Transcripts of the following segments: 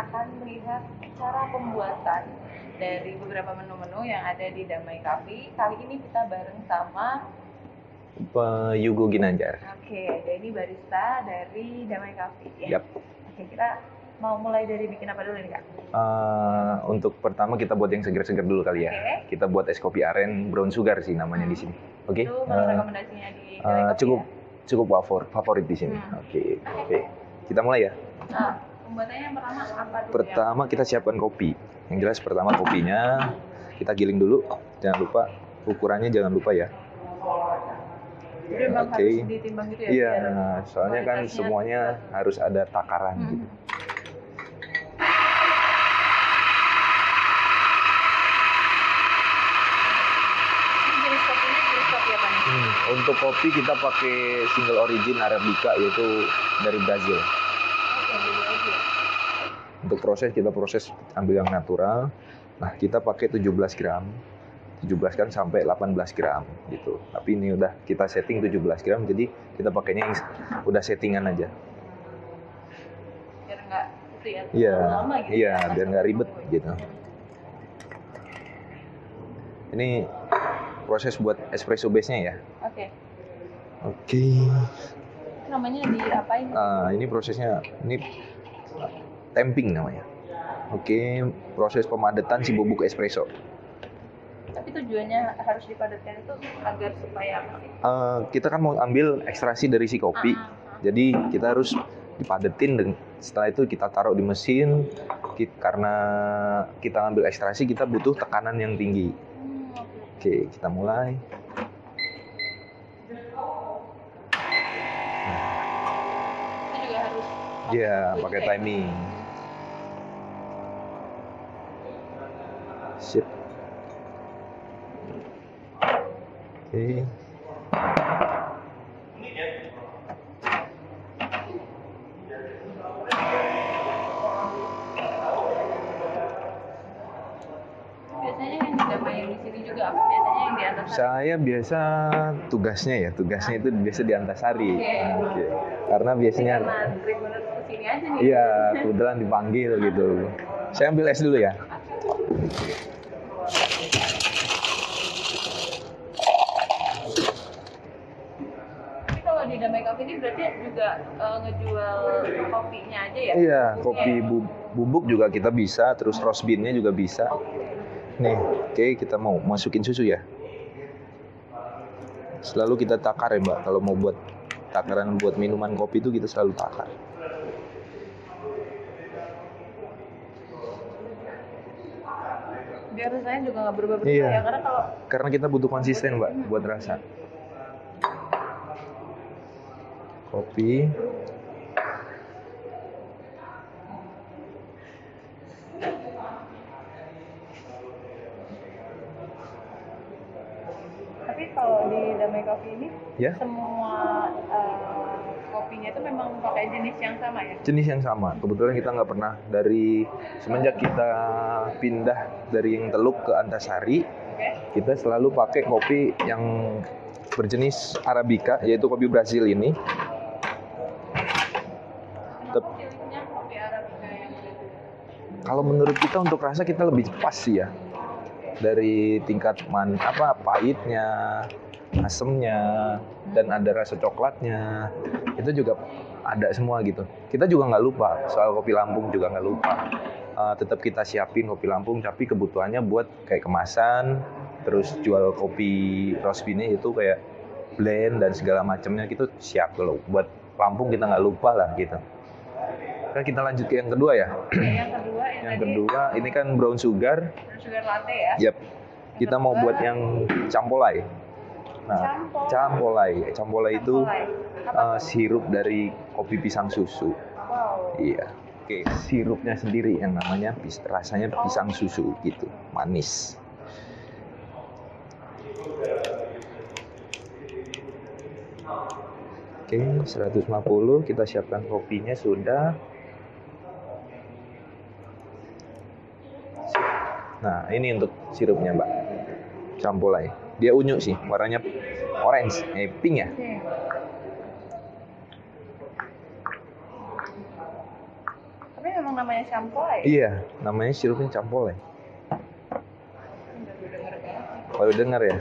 akan melihat cara pembuatan dari beberapa menu-menu yang ada di Damai Coffee. Kali ini kita bareng sama Yugo Ginanjar. Oke, ini barista dari Damai Coffee ya. Yap. Oke, kita mau mulai dari bikin apa dulu nih Kak? Untuk pertama kita buat yang seger-seger dulu kali ya. Oke. Kita buat es kopi aren brown sugar sih namanya di sini. Oke. Itu menurut rekomendasinya di Damai Coffee Cukup favorit di sini. Oke. Kita mulai ya. Nah, pembuatannya yang pertama apa dulu? Pertama kita siapkan kopi. Yang jelas pertama kopinya kita giling dulu. Jangan lupa ukurannya jangan lupa ya. Jadi memang harus ditimbang gitu ya? Iya, soalnya kan semuanya harus ada takaran gitu. Ini jenis kopinya jenis kopi apa nih? Untuk kopi kita pakai single origin Arabica yaitu dari Brazil. Oke, dari Brazil. Untuk kita proses ambil yang natural. Nah, kita pakai 17 gram. 17 kan sampai 18 gram gitu. Tapi ini udah kita setting 17 gram, jadi kita pakainya yang udah settingan aja. Biar nggak itu ya, Iya, lama gitu. iya, biar nggak ribet gitu. Ini proses buat espresso base-nya ya. Oke. Namanya diapain? Ini prosesnya, ini temping namanya. Proses pemadatan si bubuk espresso. Tapi tujuannya harus dipadatkan itu agar supaya apa? Kita kan mau ambil ekstraksi dari si kopi, jadi kita harus dipadetin dan setelah itu kita taruh di mesin. Karena kita ambil ekstraksi, kita butuh tekanan yang tinggi. Oke, kita mulai. Itu juga harus Pakai timing. Sip. Oke. Biasanya yang didamain di sini juga apa? Biasanya yang di atas. Saya biasa tugasnya itu biasa di Antasari. Oke. Karena biasanya Karena reguler kesini aja nih. iya, kebetulan dipanggil gitu. Saya ambil es dulu ya. Tapi kalau di Damai Coffee ini berarti juga ngejual kopinya aja ya? Iya, kopi bubuk juga kita bisa, terus roast bean-nya juga bisa. Nih, kita mau masukin susu ya. Selalu kita takar ya Mbak, kalau mau buat takaran buat minuman kopi itu kita selalu takar. Biar rasanya juga nggak berubah-ubah Iya. ya, Karena kita butuh konsisten Mbak buat rasa. Kopi. Tapi kalau di Damai Coffee ini Ya? semua kopinya itu memang pakai jenis yang sama ya? Jenis yang sama. Kebetulan kita nggak pernah semenjak kita pindah dari yang Teluk ke Antasari, kita selalu pakai kopi yang berjenis Arabica, yaitu kopi Brazil ini. Pilihnya kopi Arabica yang Kalau menurut kita untuk rasa kita lebih pas sih ya. Dari tingkat pahitnya, asemnya, dan ada rasa coklatnya. Itu juga ada semua gitu. Kita juga nggak lupa soal kopi Lampung juga nggak lupa. Tetap kita siapin kopi Lampung, tapi kebutuhannya buat kayak kemasan, terus jual kopi roast bean-nya itu kayak blend dan segala macamnya gitu siap loh. Buat Lampung kita nggak lupa lah gitu. Kan kita lanjut ke yang kedua ya. Yang kedua ini kan brown sugar. Brown sugar latte ya? Yap. Kita mau buat yang campolai. Nah, campolai itu sirup dari kopi pisang susu. Wow. Iya. Sirupnya sendiri yang namanya rasanya pisang susu gitu, manis. Oke, 150 kita siapkan kopinya sudah. Nah, ini untuk sirupnya, Mbak. Campolai. Dia unyu sih, warnanya orange, pink ya. Tapi Tapi memang namanya campoy. Iya, namanya sirupnya campoleng. Baru denger banget. Baru dengar ya?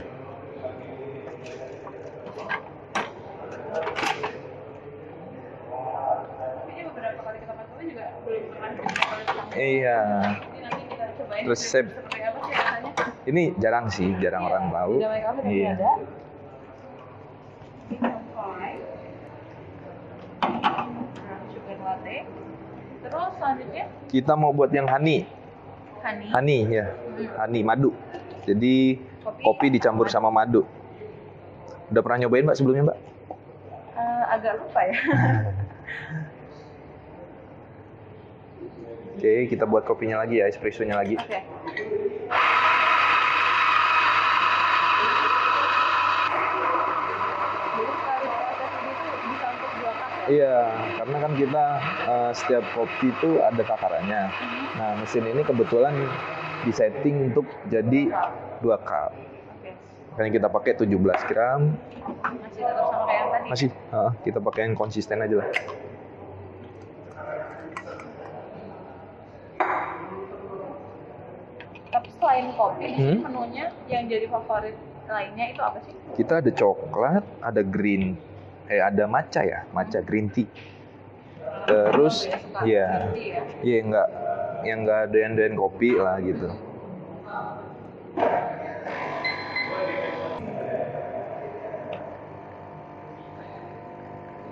Kayaknya beberapa kali kita pakai juga belum pernah coba campoy. Iya. Jadi nanti kita cobain Resep. seperti apa sih rasanya. Ini jarang sih, jarang orang tahu. Di Damai Cafe tadi Iya. ada. Ini campoy. Sugar latte. Terus selanjutnya Kita mau buat yang honey. Honey ya. Honey madu. Jadi kopi dicampur sama madu. Udah pernah nyobain Mbak sebelumnya Mbak? Agak lupa ya. Oke, kita buat kopinya lagi ya, espressonya lagi. Oke. Jadi sekali proses ini tuh bisa untuk 2 cup ya? Iya, karena kan kita setiap kopi itu ada takarannya. Nah, mesin ini kebetulan disetting untuk jadi 2 cup. Oke. Makanya kita pakai 17 gram. Masih tetap sama kayak yang tadi? Masih, kita pakai yang konsisten aja lah. Tapi selain kopi, di sini menunya yang jadi favorit lainnya itu apa sih? Kita ada coklat, ada green, ada matcha ya, matcha green tea. Terus, ya, iya nggak doyan-doyan kopi lah gitu.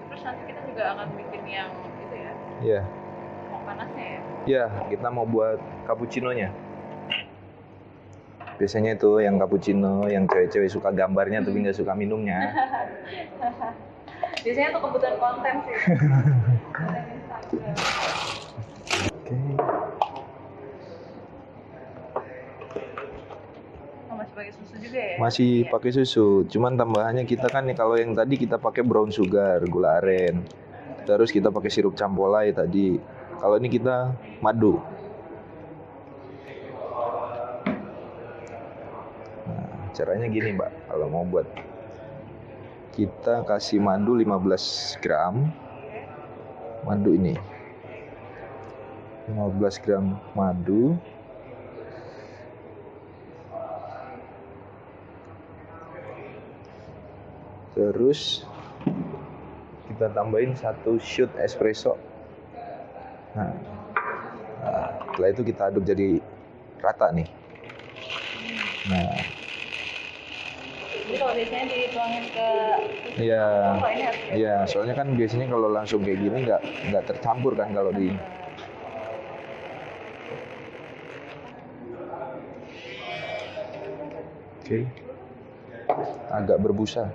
Terus nanti kita juga akan bikin yang itu ya, Iya, mau panasnya ya. ya kita mau buat cappuccino-nya. Biasanya itu yang cappuccino, yang cewek-cewek suka gambarnya tapi nggak suka minumnya. Biasanya tuh kebutuhan konten sih. Konten Instagram. Oke. Oh, masih pakai susu juga ya? Masih Iya. pakai susu, cuman tambahannya kita kan nih kalau yang tadi kita pakai brown sugar, gula aren. Terus kita pakai sirup campolai tadi. Kalau ini kita madu. Nah, caranya gini, Mbak. Kalau mau buat kita kasih madu 15 gram. Madu ini. 15 gram madu. Terus kita tambahin 1 shot espresso. Nah, setelah itu kita aduk jadi rata nih. Nah, Jadi kalau biasanya dituangin ke iya, oh, ini harus iya. Soalnya kan biasanya kalau langsung kayak gini nggak tercampur kan kalau di. Oke, agak berbusa.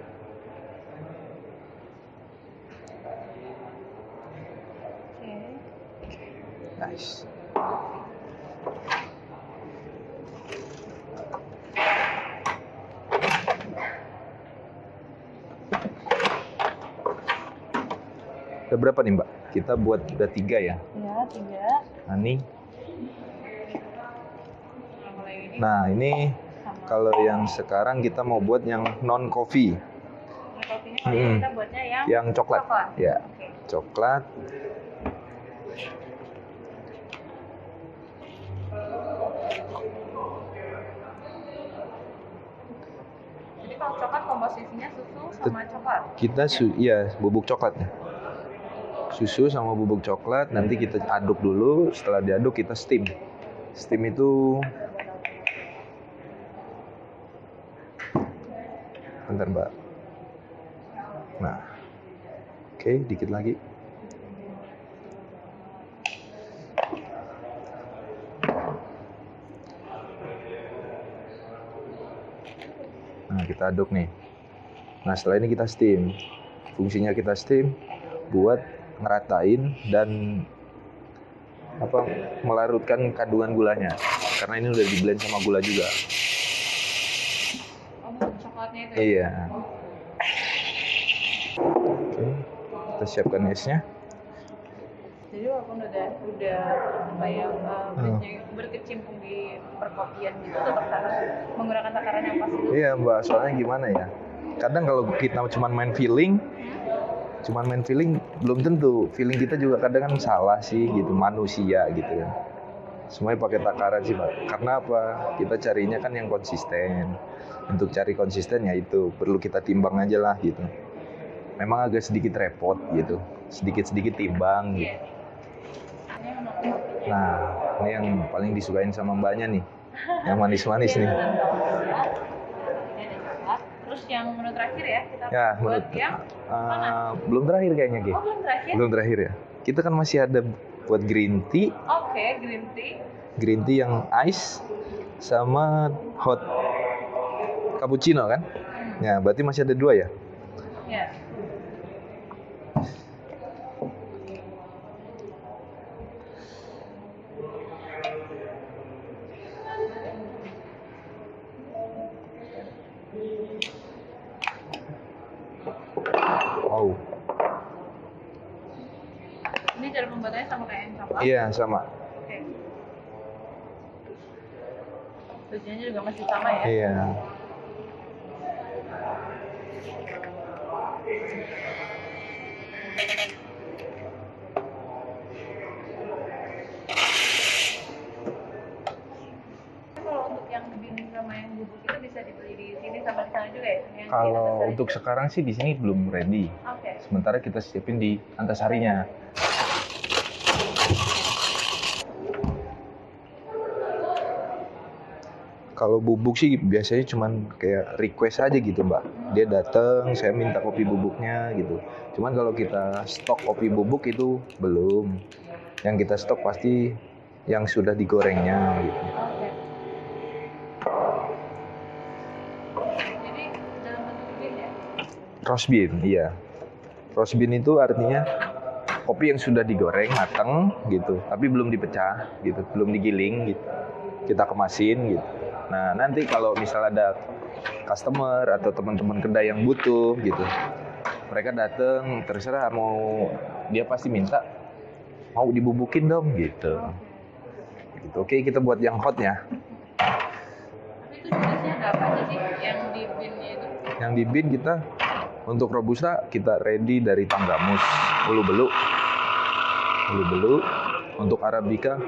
Nice. Udah berapa nih Mbak? Kita buat udah 3 ya. Ya, 3. Honey. Kalau yang ini Nah ini sama. kalau yang sekarang kita mau buat yang non coffee, Ini kopinya kalau ini kita buatnya yang coklat. Ya, Oke. coklat. Jadi kalau coklat komposisinya susu sama coklat. Kita bubuk coklatnya. Susu sama bubuk coklat nanti kita aduk dulu. Setelah diaduk kita steam. Steam itu bentar Mbak. Nah, oke, dikit lagi. Nah, kita aduk nih. Nah, setelah ini kita steam. Fungsinya kita steam buat ngeratain dan melarutkan kandungan gulanya. Karena ini udah di blend sama gula juga. Oh, coklatnya itu. Iya. Oke, kita siapkan esnya. Jadi walaupun udah apa ya berkecimpung di perkopian gitu tetap harus menggunakan takaran yang pas. Iya Mbak, soalnya gimana ya? Kadang kalau kita cuma main feeling, Cuman main feeling belum tentu. Feeling kita juga kadang kan salah sih gitu, manusia gitu kan. Semuanya pakai takaran sih Pak. Karena apa? Kita carinya kan yang konsisten. Untuk cari konsisten ya itu perlu kita timbang aja lah gitu. Memang agak sedikit repot gitu. Sedikit-sedikit timbang gitu. Nah, ini yang paling disukain sama mbaknya nih. Yang manis-manis nih. Terus yang menu terakhir ya, kita Ya, buat yang belum terakhir kayaknya, Ki. Oh, belum terakhir? Belum terakhir ya. Kita kan masih ada buat green tea. Oke, green tea. Green tea yang ice sama hot cappuccino kan? Ya, berarti masih ada 2 ya? Ya. Wow. Ini cara pembuatannya sama kayak yang coklat? Iya, sama. Oke. Tujuannya juga masih sama ya? Iya. Kalau untuk yang bean sama yang bubuk itu bisa dibeli di sini sama di sana juga ya? Yang di Kalau Antasari untuk juga? sekarang sih di sini belum ready. Oke. Sementara kita siapin di Antasarinya. Kalau bubuk sih biasanya cuman kayak request aja gitu Mbak. Dia datang, saya minta kopi bubuknya gitu. Cuman kalau kita stok kopi bubuk itu belum. Yang kita stok pasti yang sudah digorengnya gitu. Oke. Jadi dalam bentuk bean ya? Roast bean, iya. Roast bean itu artinya kopi yang sudah digoreng matang gitu, tapi belum dipecah gitu, belum digiling gitu. Kita kemasin gitu. Nah, nanti kalau misal ada customer atau teman-teman kedai yang butuh gitu, mereka datang, terserah mau, dia pasti minta mau dibubukin dong gitu. Gitu. Oke, kita buat yang hotnya. Tapi itu jenisnya ada apa aja sih yang di bean-nya itu? Yang di bean kita untuk robusta kita ready dari Tanggamus, Ulu Belu. Untuk arabica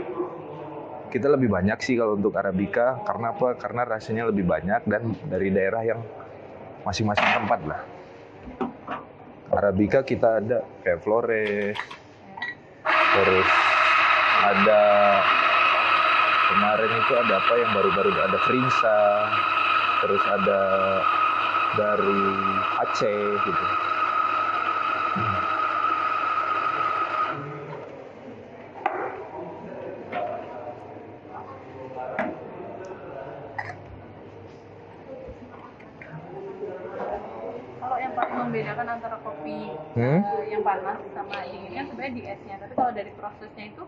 kita lebih banyak sih kalau untuk arabica. Karena apa? Karena rasanya lebih banyak dan dari daerah yang masing-masing tempat lah. Arabica kita ada kayak Flores, terus ada kemarin itu ada apa yang baru-baru ada Frinsa, terus ada dari Aceh gitu. Kalau yang paling membedakan antara kopi yang panas sama dingin kan sebenarnya di esnya. Tapi kalau dari prosesnya itu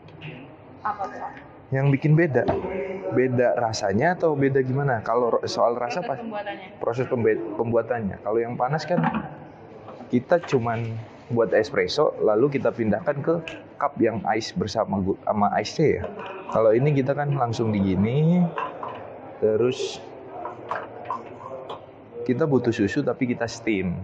apa tuh Pak? Yang bikin beda rasanya atau beda gimana? Kalau soal rasa Proses pembuatannya. proses pembuatannya. Kalau yang panas kan kita cuman buat espresso lalu kita pindahkan ke cup yang ice bersama sama ice tea ya. Kalau ini kita kan langsung digini, terus kita butuh susu tapi kita steam.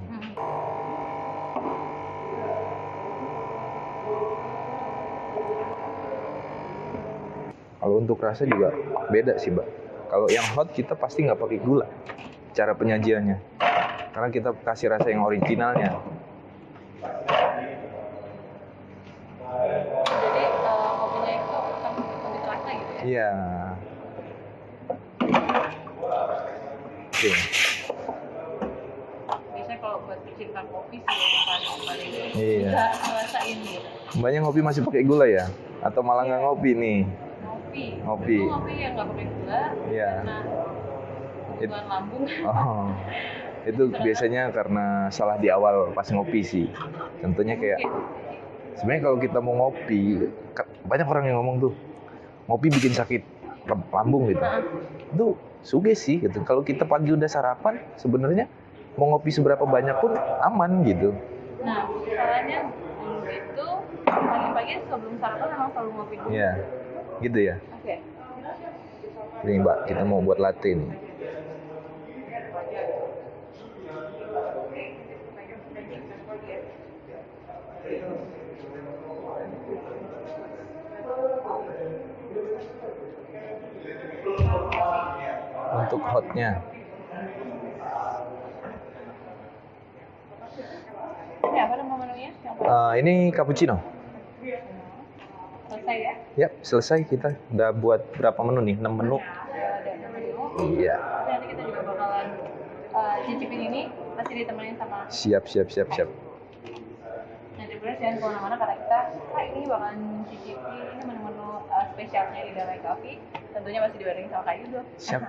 Kalau untuk rasa juga beda sih, Mbak. Kalau yang hot kita pasti nggak pakai gula, cara penyajiannya. Karena kita kasih rasa yang originalnya. Jadi kopinya itu akan lebih terasa gitu ya? Iya. Oke. Biasanya kalau buat pecinta kopi sih yang paling Iya. bisa ngerasain gitu. Mbaknya ngopi masih pakai gula ya? Atau malah nggak ngopi nih? Ngopi. Itu ngopi yang nggak pakai gula Iya. karena kebutuhan lambung. Oh, itu biasanya karena salah di awal pas ngopi sih. Contohnya kayak, sebenarnya kalau kita mau ngopi, banyak orang yang ngomong tuh, ngopi bikin sakit lambung gitu. Itu sugesti gitu. Kalau kita pagi udah sarapan, sebenarnya mau ngopi seberapa banyak pun aman gitu. Nah, caranya dulu itu pagi-pagi sebelum sarapan memang selalu ngopi dulu. Iya, gitu ya. Oke. Nih Mbak, kita mau buat latte nih. Untuk hotnya. Ini apa nama menunya? Ini cappuccino. Selesai ya? Yap, selesai kita. Udah buat berapa menu nih? 6 menu. Ada 6 menu. Iya. Tapi nanti kita juga bakalan cicipin ini, masih ditemenin sama. Siap. Nanti bener jangan kemana-mana karena kita ini bakalan cicipi ini menu-menu spesialnya di Damai Coffee. Tentunya masih dibarengin sama Kak Yudo. Siap.